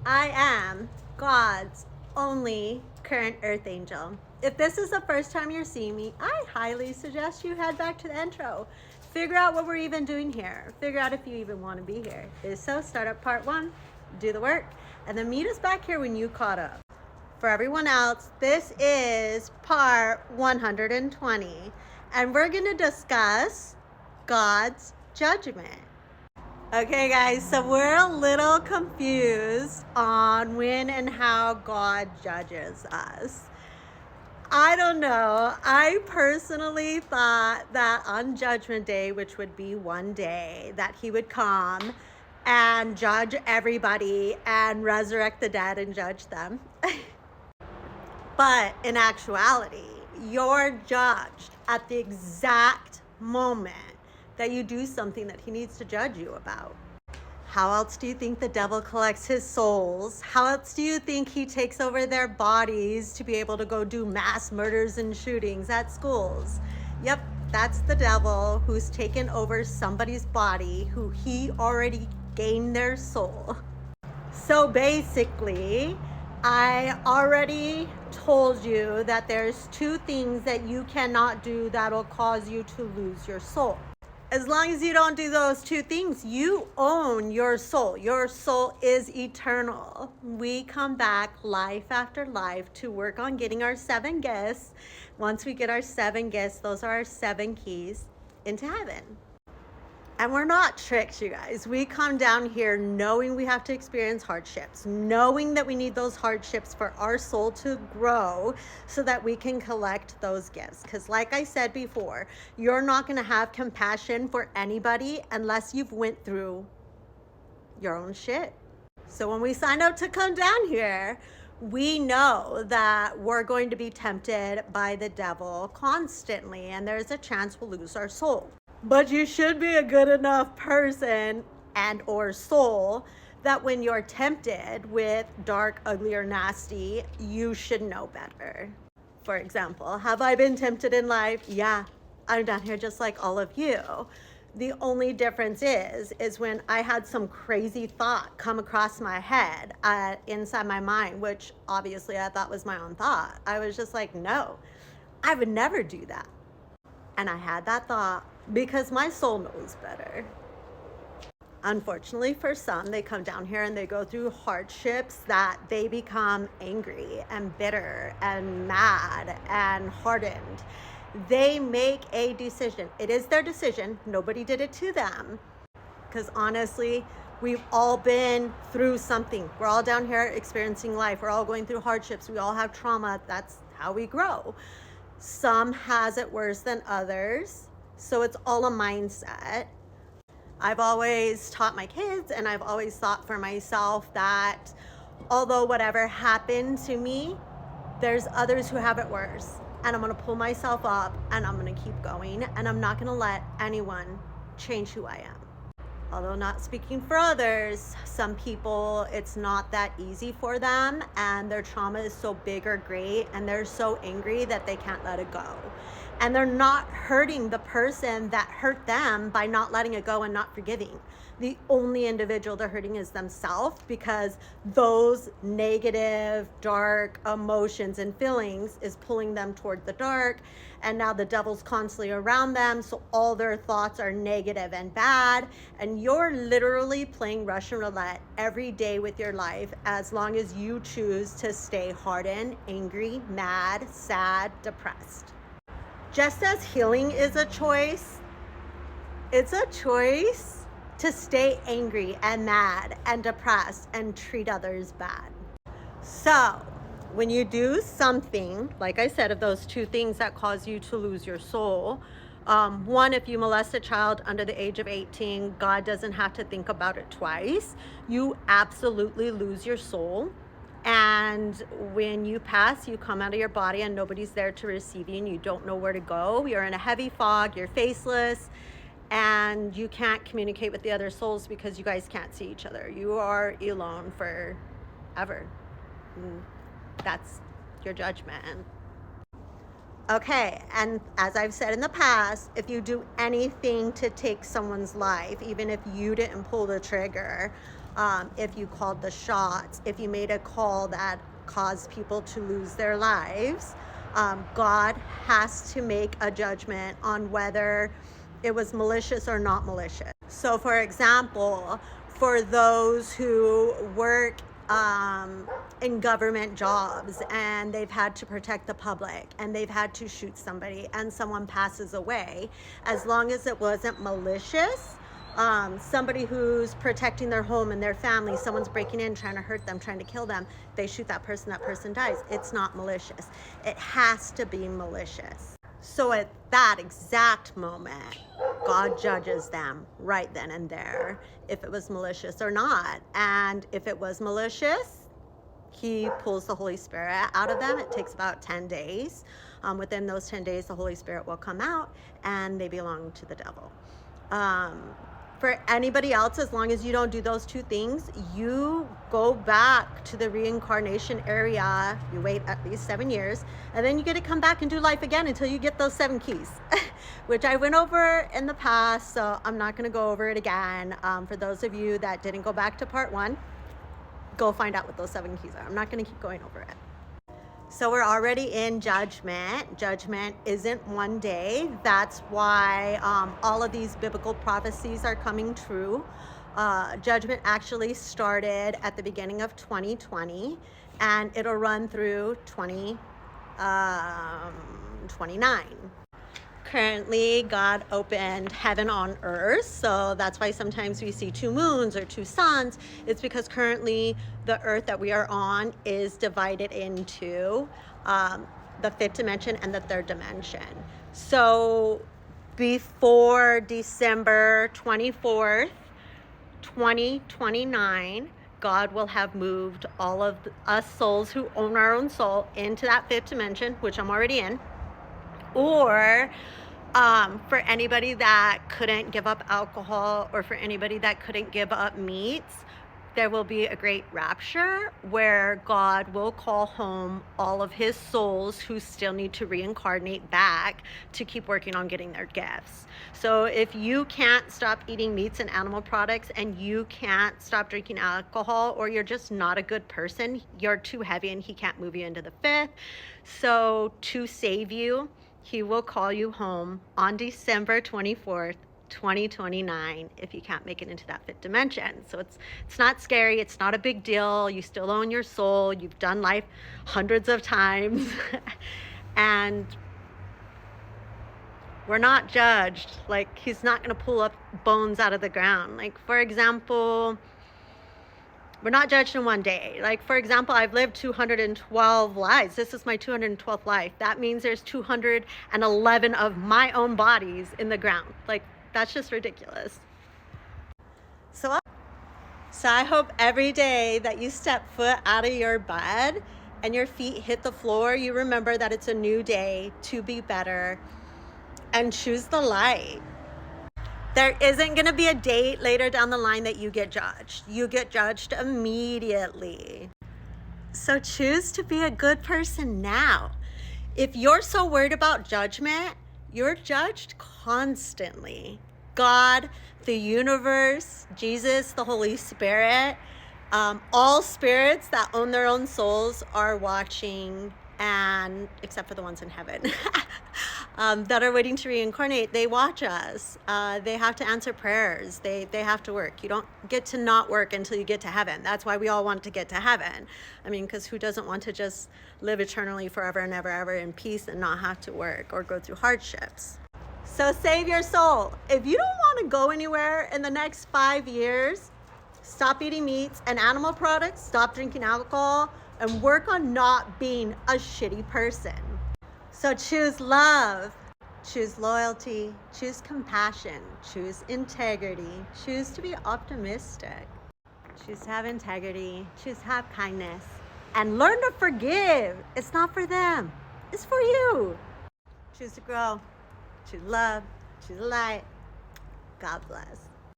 I am God's only current earth angel. If this is the first time you're seeing me, I highly suggest you head back to the intro. Figure out what we're even doing here. Figure out if you even want to be here. If so, start up part 1, do the work, and then meet us back here when you caught up. For everyone else, this is part 120, and we're going to discuss God's judgment. Okay, guys, so we're a little confused on when and how God judges us. I don't know. I personally thought that on Judgment Day, which would be one day, that he would come and judge everybody and resurrect the dead and judge them. But in actuality, you're judged at the exact moment that you do something that he needs to judge you about. How else do you think the devil collects his souls? How else do you think he takes over their bodies to be able to go do mass murders and shootings at schools? Yep, that's the devil who's taken over somebody's body who he already gained their soul. So basically, I already told you that there's 2 things that you cannot do that'll cause you to lose your soul. As long as you don't do those 2 things, you own your soul. Your soul is eternal. We come back life after life to work on getting our 7 gifts. Once we get our 7 gifts, those are our 7 keys into heaven. And we're not tricked, you guys. We come down here knowing we have to experience hardships, knowing that we need those hardships for our soul to grow so that we can collect those gifts. Because like I said before, you're not going to have compassion for anybody unless you've went through your own shit. So when we sign up to come down here, we know that we're going to be tempted by the devil constantly, and there's a chance we'll lose our soul. But you should be a good enough person and or soul that when you're tempted with dark, ugly, or nasty, you should know better. For example, have I been tempted in life? Yeah, I'm down here just like all of you. The only difference is when I had some crazy thought come across my head inside my mind, which obviously I thought was my own thought. I was just like, no, I would never do that. And I had that thought because my soul knows better. Unfortunately for some, they come down here and they go through hardships that they become angry and bitter and mad and hardened. They make a decision. It is their decision. Nobody did it to them. Because honestly, we've all been through something. We're all down here experiencing life. We're all going through hardships. We all have trauma. That's how we grow. Some has it worse than others. So it's all a mindset. I've always taught my kids and I've always thought for myself that although whatever happened to me, there's others who have it worse. And I'm going to pull myself up and I'm going to keep going. And I'm not going to let anyone change who I am. Although not speaking for others, some people, it's not that easy for them and their trauma is so big or great and they're so angry that they can't let it go. And they're not hurting the person that hurt them by not letting it go and not forgiving. The only individual they're hurting is themselves because those negative, dark emotions and feelings is pulling them toward the dark. And now the devil's constantly around them. So all their thoughts are negative and bad. And you're literally playing Russian roulette every day with your life as long as you choose to stay hardened, angry, mad, sad, depressed. Just as healing is a choice, it's a choice to stay angry and mad and depressed and treat others bad. So when you do something, like I said, of those 2 things that cause you to lose your soul, one, if you molest a child under the age of 18, God doesn't have to think about it twice. You absolutely lose your soul. And when you pass, you come out of your body and nobody's there to receive you and you don't know where to go. You're in a heavy fog, you're faceless, and you can't communicate with the other souls because you guys can't see each other. You are alone forever. That's your judgment. Okay, and as I've said in the past, if you do anything to take someone's life, even if you didn't pull the trigger, if you called the shots, if you made a call that caused people to lose their lives. God has to make a judgment on whether it was malicious or not malicious. So, for example, for those who work in government jobs and they've had to protect the public and they've had to shoot somebody and someone passes away, as long as it wasn't malicious, somebody who's protecting their home and their family, someone's breaking in, trying to hurt them, trying to kill them, they shoot that person dies. It's not malicious. It has to be malicious. So at that exact moment, God judges them right then and there, if it was malicious or not. And if it was malicious, he pulls the Holy Spirit out of them. It takes about 10 days. Within those 10 days, the Holy Spirit will come out and they belong to the devil. For anybody else, as long as you don't do those two things, you go back to the reincarnation area. You wait at least 7 years, and then you get to come back and do life again until you get those 7 keys, which I went over in the past, so I'm not going to go over it again. For those of you that didn't go back to part 1, go find out what those 7 keys are. I'm not going to keep going over it. So we're already in judgment. Judgment isn't one day. That's why all of these biblical prophecies are coming true. Judgment actually started at the beginning of 2020, and it'll run through 2029. Currently, God opened heaven on earth, so that's why sometimes we see 2 moons or 2 suns. It's because currently the earth that we are on is divided into the 5th dimension and the 3rd dimension. So before December 24th, 2029, God will have moved all of us souls who own our own soul into that 5th dimension, which I'm already in. Or for anybody that couldn't give up alcohol, or for anybody that couldn't give up meats, there will be a great rapture where God will call home all of his souls who still need to reincarnate back to keep working on getting their gifts. So if you can't stop eating meats and animal products, and you can't stop drinking alcohol, or you're just not a good person, you're too heavy and he can't move you into the 5th. So to save you, he will call you home on December 24th, 2029, if you can't make it into that 5th dimension. So it's not scary. It's not a big deal. You still own your soul. You've done life hundreds of times. And we're not judged. Like, he's not going to pull up bones out of the ground. Like, for example, we're not judged in one day. Like, for example, I've lived 212 lives. This is my 212th life. That means there's 211 of my own bodies in the ground. Like, that's just ridiculous. So I hope every day that you step foot out of your bed and your feet hit the floor, you remember that it's a new day to be better and choose the light. There isn't going to be a date later down the line that you get judged. You get judged immediately. So choose to be a good person now. If you're so worried about judgment, you're judged constantly. God, the universe, Jesus, the Holy Spirit, all spirits that own their own souls are watching, and except for the ones in heaven that are waiting to reincarnate, they watch us. They have to answer prayers. They have to work. You don't get to not work until you get to heaven. That's why we all want to get to heaven. I mean, because who doesn't want to just live eternally forever and ever in peace and not have to work or go through hardships? So save your soul. If you don't want to go anywhere in the next 5 years, stop eating meats and animal products, stop drinking alcohol, and work on not being a shitty person. So choose love, choose loyalty, choose compassion, choose integrity, choose to be optimistic, choose to have integrity, choose to have kindness, and learn to forgive. It's not for them, it's for you. Choose to grow, choose love, choose light. God bless.